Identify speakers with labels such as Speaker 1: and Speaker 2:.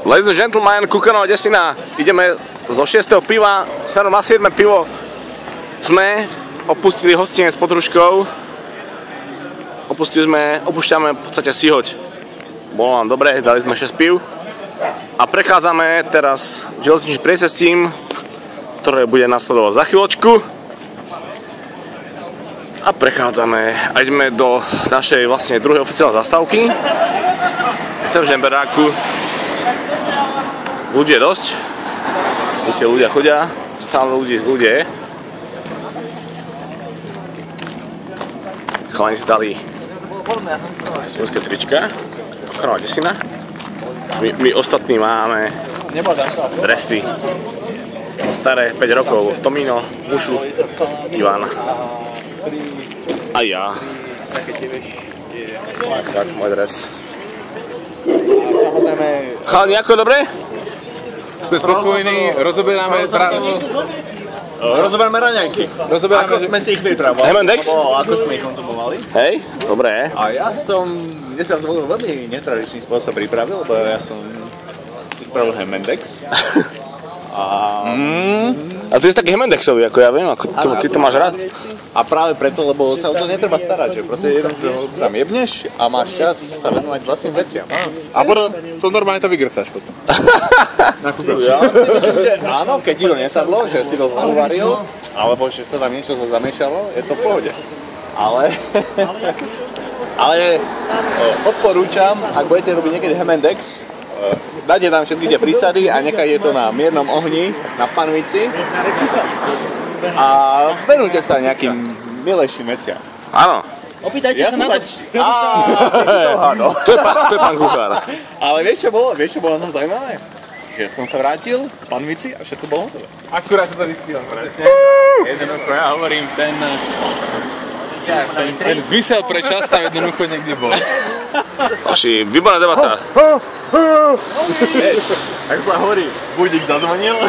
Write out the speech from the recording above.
Speaker 1: Ladies and gentlemen, Kukanová Desina. Ideme zo 6. piva, smerom na 7. pivo. Sme opustili hostinec pod Hruškou. Opúšťame v podstate Sihoť. Bolo nám dobre, dali sme 6 piv. A prechádzame teraz železničným priecestím, ktoré bude nasledovať za chvíľočku. A prechádzame a ideme do našej vlastne druhej oficiálnej zastávky. V Žemberáku. Ľudí je dosť. Vidíte, ľudia chodia. Stále ľudia je. Chalani si dali slovenské trička. Kukanová Desina. My ostatní máme dresy. Staré 5 rokov. Tomino, Mušu, Ivan. A ja. Tak, môj dres. Chalani, ako dobre?
Speaker 2: Sme spokojní, rozoberáme raňajky. Ako sme si ich pripravovali.
Speaker 1: Hemendex?
Speaker 2: Ako sme ich konzumovali.
Speaker 1: Hej, dobre.
Speaker 2: A ja som dnes veľmi netradičný spôsob pripravil, lebo ja som si spravil Hemendex.
Speaker 1: A ty si taký Hemendexový, ako ja viem, ako ty to máš rád.
Speaker 2: A práve preto, lebo sa o to netreba starať, že proste jednoducho tam jebneš a máš čas sa venovať vlastným veciam. A potom to normálne to vygrcaš potom. Ja si myslím, že áno, keď ti to nesadlo, že si to znovu varil, alebo že sa tam niečo zamiešalo, je to v pohode. Ale odporúčam, ak budete robiť niekedy Hemendex, dajte tam všetky tie prísady a nechajte to na miernom ohni, na panvici a venujte sa nejakým milejším veciam.
Speaker 1: Áno.
Speaker 3: Opýtajte sa na to.
Speaker 1: To je pán kuchár.
Speaker 2: Ale vieš čo bolo na tom zaujímavé? Že som sa vrátil v panvici a všetko bolo hotové. Akurát sa to vystihol, presne. Jednoducho ja hovorím, ten zmysel pre čas tam jednoducho niekde bol.
Speaker 1: Vaši, výborná debata.
Speaker 2: Vieš, ako sa hovorí, budík zazvonil.